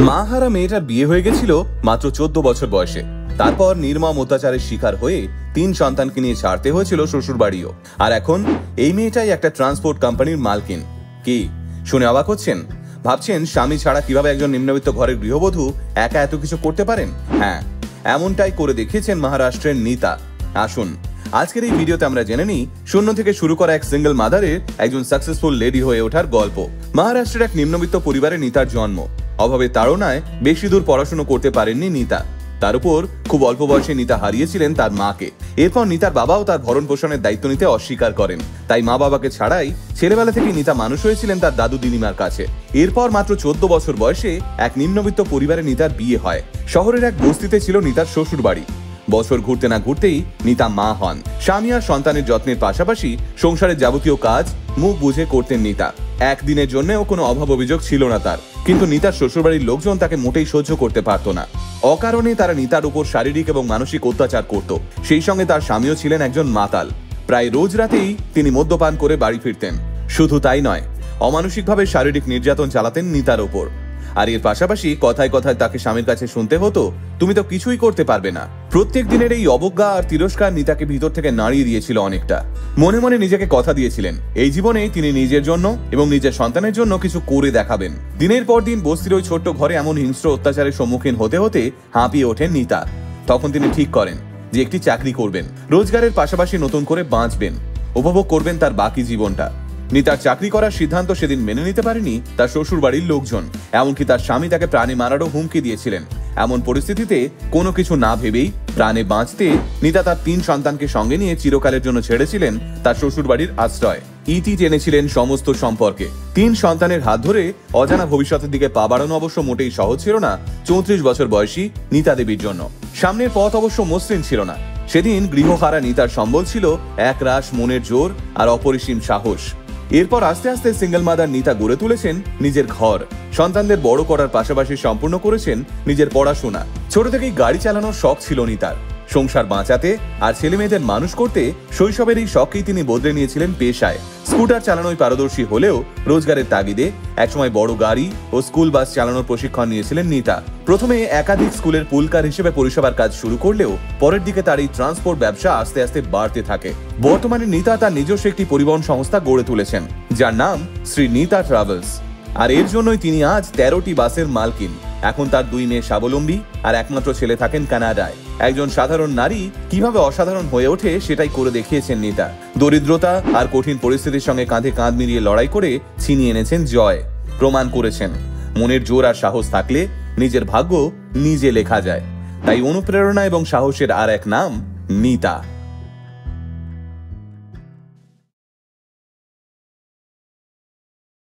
মা হারা মেয়েটার বিয়ে হয়ে গেছিল মাত্র 14 বছর বয়সে। তারপর নির্মম অত্যাচারের শিকার হয়ে 3 সন্তানকে নিয়ে ছাড়তে হয়েছিল শ্বশুর বাড়িও। আর এখন এই মেয়েটাই একটা ট্রান্সপোর্ট কোম্পানির মালকিন। কি শুনে অবাক হচ্ছেন? ভাবছেন স্বামী ছাড়া কিভাবে একজন নিম্নবিত্ত ঘরের গৃহবধূ একা এত কিছু করতে পারেন? হ্যাঁ, এমনটাই করে দেখিয়েছেন মহারাষ্ট্রের নীতা। আসুন আজকের এই ভিডিওতে আমরা জেনে নিই শূন্য থেকে শুরু করা এক সিঙ্গেল মাদারের একজন সাকসেসফুল লেডি হয়ে ওঠার গল্প। মহারাষ্ট্রের এক নিম্নবিত্ত পরিবারে নীতার জন্ম। অভাবে তাড়নায় বেশি দূর পড়াশোনা করতে পারেননি নীতা। তার উপর খুব অল্প বয়সে নীতা হারিয়েছিলেন তার মাকে। এরপর নীতার বাবাও তার ভরণ পোষণের দায়িত্ব নিতে অস্বীকার করেন। তাই মা বাবাকে ছাড়াই ছেলেবেলা থেকে নীতা মানুষ হয়েছিলেন তার দাদু দিদিমার কাছে। এরপর মাত্র 14 বছর বয়সে এক নিম্নবিত্ত পরিবারে নীতার বিয়ে হয়। শহরের এক বস্তিতে ছিল নীতার শ্বশুর বাড়ি। বছর ঘুরতে না ঘুরতেই নীতা মা হন। স্বামী আর সন্তানের যত্নের পাশাপাশি সংসারের যাবতীয় কাজ মুখ বুঝে করতেন নীতা। একদিনের জন্যও কোনো অভাব অভিযোগ ছিল না তার। কিন্তু নীতার শ্বশুরবাড়ির লোকজন তাকে মোটেই সহ্য করতে পারত না। অকারণে তারা নীতার উপর শারীরিক এবং মানসিক অত্যাচার করত। সেই সঙ্গে তার স্বামীও ছিলেন একজন মাতাল। প্রায় রোজ রাতেই তিনি মদ্যপান করে বাড়ি ফিরতেন। শুধু তাই নয়, অমানসিকভাবে শারীরিক নির্যাতন চালাতেন নীতার ওপর। আর এর পাশাপাশি কথায় কথায় তাকে স্বামীর কাছে শুনতে হতো, তুমি তো কিছুই করতে পারবে না। প্রত্যেক দিনের এই অবজ্ঞা আর তিরস্কার নীতাকে ভিতর থেকে নাড়িয়ে দিয়েছিল অনেকটা। মনে মনে নিজেকে কথা দিয়েছিলেন এই জীবনে তিনি নিজের জন্য এবং নিজের সন্তানের জন্য কিছু করে দেখাবেন। দিনের পর দিন বস্তির ওই ছোট্ট ঘরে এমন হিংস্র অত্যাচারের সম্মুখীন হতে হতে হাঁপিয়ে ওঠেন নীতা। তখন তিনি ঠিক করেন যে একটি চাকরি করবেন, রোজগারের পাশাপাশি নতুন করে বাঁচবেন, উপভোগ করবেন তার বাকি জীবনটা। নীতার চাকরি করার সিদ্ধান্ত সেদিন মেনে নিতে পারেনি তার শ্বশুর বাড়ির লোকজন। এমনকি তার স্বামী তাকে প্রাণে মারারও হুমকি দিয়েছিলেন। এমন পরিস্থিতিতে কোনো কিছু না ভেবেই প্রাণে বাঁচতে নীতা তার 3 সন্তানকে সঙ্গে নিয়ে চিরকালের জন্য ছেড়েছিলেন তার শ্বশুর বাড়ির আশ্রয়। ইতি টেনেছিলেন সমস্ত সম্পর্কে। 3 সন্তানের হাত ধরে অজানা ভবিষ্যতের দিকে পা বাড়ানো অবশ্য মোটেই সহজ ছিল না 34 বছর বয়সী নীতা দেবীর জন্য। সামনের পথ অবশ্য মসৃণ ছিল না। সেদিন গৃহহারা নীতার সম্বল ছিল একরাশ মনের জোর আর অপরিসীম সাহস। এরপর আস্তে আস্তে সিঙ্গেল মাদার নীতা গড়ে তুলেছেন নিজের ঘর। সন্তানদের বড় করার পাশাপাশি সম্পূর্ণ করেছেন নিজের পড়াশোনা। ছোট থেকেই গাড়ি চালানোর শখ ছিল নীতার। সংসার বাঁচাতে আর ছেলে মেয়েদের মানুষ করতে শৈশবের এই শখকেই তিনি বদলে নিয়েছিলেন পেশায়। স্কুটার চালানোয় পারদর্শী হলেও রোজগারের তাগিদে একসময় বড় গাড়ি ও স্কুল বাস চালানোর প্রশিক্ষণ নিয়েছিলেন নীতা। প্রথমে একাধিক স্কুলের পুলকার হিসেবে পরিষেবার কাজ শুরু করলেও পরের দিকে তার এই ট্রান্সপোর্ট ব্যবসা আস্তে আস্তে বাড়তে থাকে। বর্তমানে নীতা তার নিজস্ব একটি পরিবহন সংস্থা গড়ে তুলেছেন, যার নাম শ্রী নীতা ট্রাভেলস। আর এর জন্যই তিনি আজ 13টি বাসের মালকিন। এখন তার 2 মেয়ে স্বাবলম্বী আর একমাত্র ছেলে থাকেন কানাডায়। একজন সাধারণ নারী কিভাবে অসাধারণ হয়ে ওঠে সেটাই করে দেখিয়েছেন নীতা। দরিদ্রতা আর কঠিন পরিস্থিতির সঙ্গে কাঁধে কাঁধ মিলিয়ে লড়াই করে ছিনিয়ে এনেছেন জয়। প্রমাণ করেছেন মনের জোর আর সাহস থাকলে নিজের ভাগ্য নিজে লেখা যায়। তাই অনুপ্রেরণা এবং সাহসের আর এক নাম নীতা।